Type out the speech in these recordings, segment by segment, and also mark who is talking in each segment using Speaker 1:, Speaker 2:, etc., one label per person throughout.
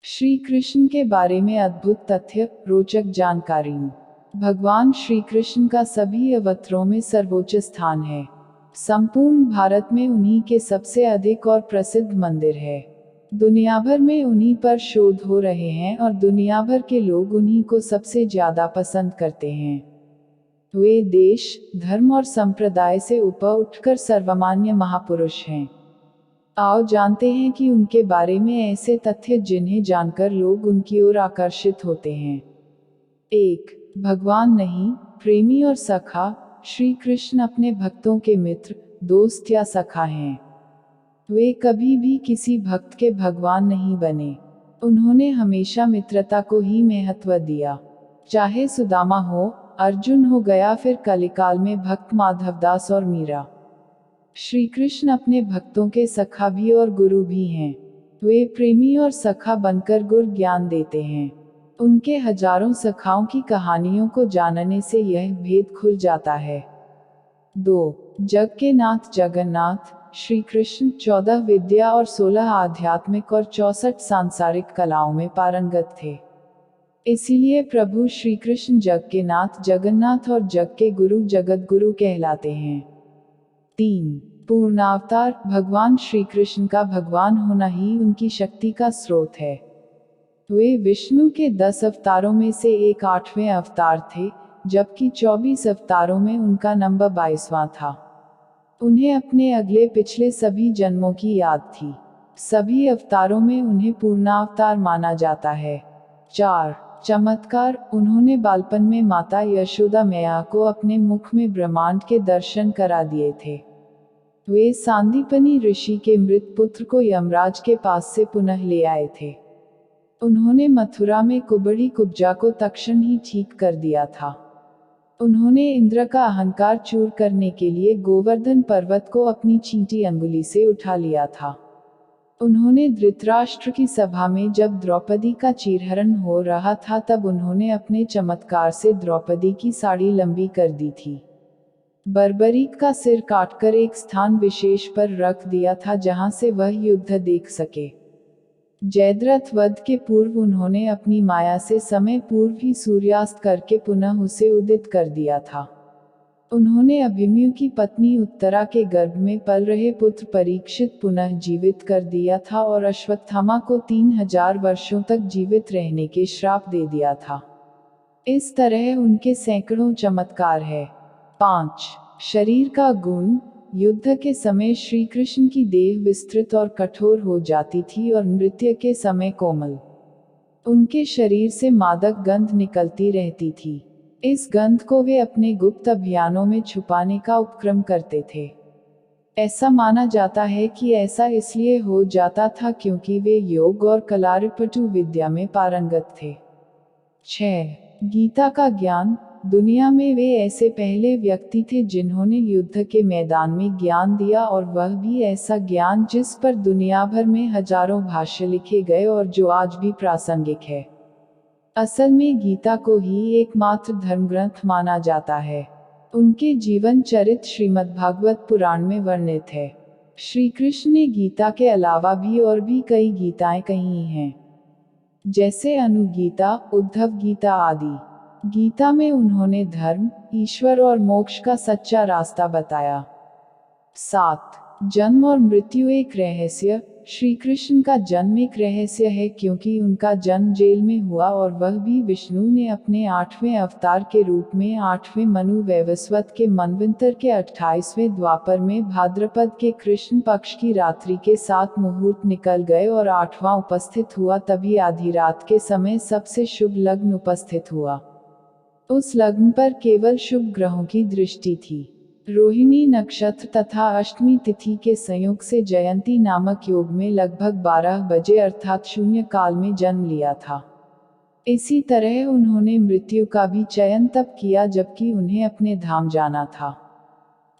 Speaker 1: श्री कृष्ण के बारे में अद्भुत तथ्य, रोचक जानकारी। भगवान श्री कृष्ण का सभी अवतारों में सर्वोच्च स्थान है। संपूर्ण भारत में उन्हीं के सबसे अधिक और प्रसिद्ध मंदिर है। दुनिया भर में उन्हीं पर शोध हो रहे हैं और दुनिया भर के लोग उन्हीं को सबसे ज्यादा पसंद करते हैं। वे देश, धर्म और संप्रदाय से ऊपर उठकर सर्वमान्य महापुरुष हैं। आओ जानते हैं कि उनके बारे में ऐसे तथ्य जिन्हें जानकर लोग उनकी ओर आकर्षित होते हैं। 1. भगवान नहीं, प्रेमी और सखा। श्री कृष्ण अपने भक्तों के मित्र, दोस्त या सखा हैं। वे कभी भी किसी भक्त के भगवान नहीं बने। उन्होंने हमेशा मित्रता को ही महत्व दिया। चाहे सुदामा हो, अर्जुन हो गया फिर कलिकाल में भक्त माधवदास और मीरा। श्री कृष्ण अपने भक्तों के सखा भी और गुरु भी हैं। वे प्रेमी और सखा बनकर गुर ज्ञान देते हैं। उनके हजारों सखाओं की कहानियों को जानने से यह भेद खुल जाता है। 2. जग के नाथ जगन्नाथ। श्री कृष्ण 14 विद्या और 16 आध्यात्मिक और 64 सांसारिक कलाओं में पारंगत थे। इसीलिए प्रभु श्री कृष्ण जग के नाथ जगन्नाथ और जग के गुरु जगत गुरु कहलाते हैं। 3. पूर्णावतार। भगवान श्री कृष्ण का भगवान होना ही उनकी शक्ति का स्रोत है। वे विष्णु के 10 अवतारों में से एक 8वें अवतार थे, जबकि 24 अवतारों में उनका नंबर 22वां था। उन्हें अपने अगले पिछले सभी जन्मों की याद थी। सभी अवतारों में उन्हें पूर्णावतार माना जाता है। 4. चमत्कार। उन्होंने बालपन में माता यशोदा मैया को अपने मुख में ब्रह्मांड के दर्शन करा दिए थे। वे सांदीपनी ऋषि के मृत पुत्र को यमराज के पास से पुनः ले आए थे। उन्होंने मथुरा में कुबड़ी कुब्जा को तत्क्षण ही ठीक कर दिया था। उन्होंने इंद्र का अहंकार चूर करने के लिए गोवर्धन पर्वत को अपनी चींटी अंगुली से उठा लिया था। उन्होंने धृतराष्ट्र की सभा में जब द्रौपदी का चीरहरण हो रहा था तब उन्होंने अपने चमत्कार से द्रौपदी की साड़ी लंबी कर दी थी। बर्बरीक का सिर काटकर एक स्थान विशेष पर रख दिया था जहां से वह युद्ध देख सके। जयद्रथ वध के पूर्व उन्होंने अपनी माया से समय पूर्व ही सूर्यास्त करके पुनः उसे उदित कर दिया था। उन्होंने अभिमन्यु की पत्नी उत्तरा के गर्भ में पल रहे पुत्र परीक्षित पुनः जीवित कर दिया था और अश्वत्थामा को 3000 वर्षों तक जीवित रहने के श्राप दे दिया था। इस तरह उनके सैकड़ों चमत्कार है। 5. शरीर का गुण। युद्ध के समय श्री कृष्ण की देह विस्तृत और कठोर हो जाती थी और नृत्य के समय कोमल। उनके शरीर से मादक गंध निकलती रहती थी। इस गंध को वे अपने गुप्त अभियानों में छुपाने का उपक्रम करते थे। ऐसा माना जाता है कि ऐसा इसलिए हो जाता था क्योंकि वे योग और कलारिपटु विद्या में पारंगत थे। 6. गीता का ज्ञान। दुनिया में वे ऐसे पहले व्यक्ति थे जिन्होंने युद्ध के मैदान में ज्ञान दिया और वह भी ऐसा ज्ञान जिस पर दुनिया भर में हजारों भाष्य लिखे गए और जो आज भी प्रासंगिक है। असल में गीता को ही एकमात्र धर्मग्रंथ माना जाता है। उनके जीवन चरित्र श्रीमद्भागवत पुराण में वर्णित है। श्री कृष्ण ने गीता के अलावा भी और भी कई गीताएं कही हैं, जैसे अनुगीता, उद्धव गीता आदि। गीता में उन्होंने धर्म, ईश्वर और मोक्ष का सच्चा रास्ता बताया। 7. जन्म और मृत्यु एक रहस्य। श्री कृष्ण का जन्म एक रहस्य है क्योंकि उनका जन्म जेल में हुआ और वह भी विष्णु ने अपने 8वें अवतार के रूप में 8वें मनु वैवस्वत के मनवंतर के 28वें द्वापर में भाद्रपद के कृष्ण पक्ष की रात्रि के 7 मुहूर्त निकल गए और 8वां उपस्थित हुआ, तभी आधी रात के समय सबसे शुभ लग्न उपस्थित हुआ। उस लग्न पर केवल शुभ ग्रहों की दृष्टि थी। रोहिणी नक्षत्र तथा अष्टमी तिथि के संयोग से जयंती नामक योग में लगभग 12 बजे अर्थात शून्य काल में जन्म लिया था। इसी तरह उन्होंने मृत्यु का भी चयन तब किया जबकि उन्हें अपने धाम जाना था।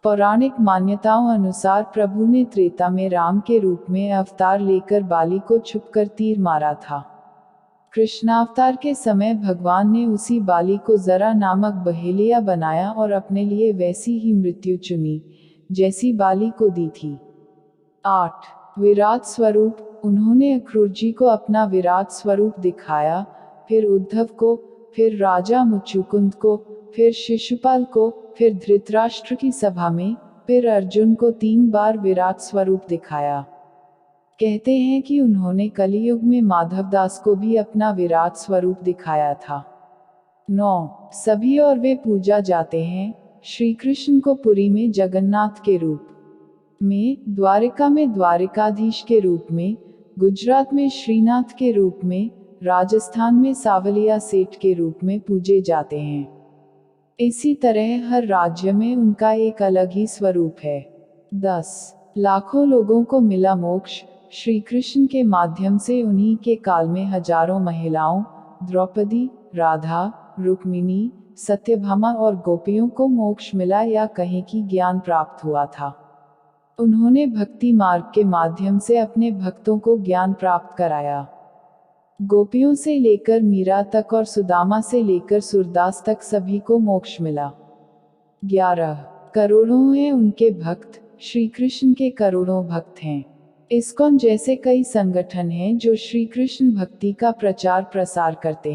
Speaker 1: पौराणिक मान्यताओं अनुसार प्रभु ने त्रेता में राम के रूप में अवतार लेकर बाली को छुपकर तीर मारा था। कृष्णावतार के समय भगवान ने उसी बाली को जरा नामक बहेलिया बनाया और अपने लिए वैसी ही मृत्यु चुनी जैसी बाली को दी थी। 8. विराट स्वरूप। उन्होंने अक्रूर जी को अपना विराट स्वरूप दिखाया, फिर उद्धव को, फिर राजा मुचुकुंद को, फिर शिशुपाल को, फिर धृतराष्ट्र की सभा में, फिर अर्जुन को 3 बार विराट स्वरूप दिखाया। कहते हैं कि उन्होंने कलियुग में माधवदास को भी अपना विराट स्वरूप दिखाया था। 9 सभी और वे पूजा जाते हैं श्री कृष्ण को पुरी में जगन्नाथ के रूप में, द्वारिका में द्वारिकाधीश के रूप में, गुजरात में श्रीनाथ के रूप में, राजस्थान में सावलिया सेठ के रूप में पूजे जाते हैं। इसी तरह हर राज्य में उनका एक अलग ही स्वरूप है। 10 लाखों लोगों को मिला मोक्ष श्री कृष्ण के माध्यम से। उन्हीं के काल में हजारों महिलाओं, द्रौपदी, राधा, रुक्मिणी, सत्यभामा और गोपियों को मोक्ष मिला या कहीं की ज्ञान प्राप्त हुआ था। उन्होंने भक्ति मार्ग के माध्यम से अपने भक्तों को ज्ञान प्राप्त कराया। गोपियों से लेकर मीरा तक और सुदामा से लेकर सूरदास तक सभी को मोक्ष मिला। 11 करोड़ों हैं उनके भक्त, श्री कृष्ण के करोड़ों भक्त हैं। इस्कॉन जैसे कई संगठन हैं जो श्री कृष्ण भक्ति का प्रचार प्रसार करते हैं।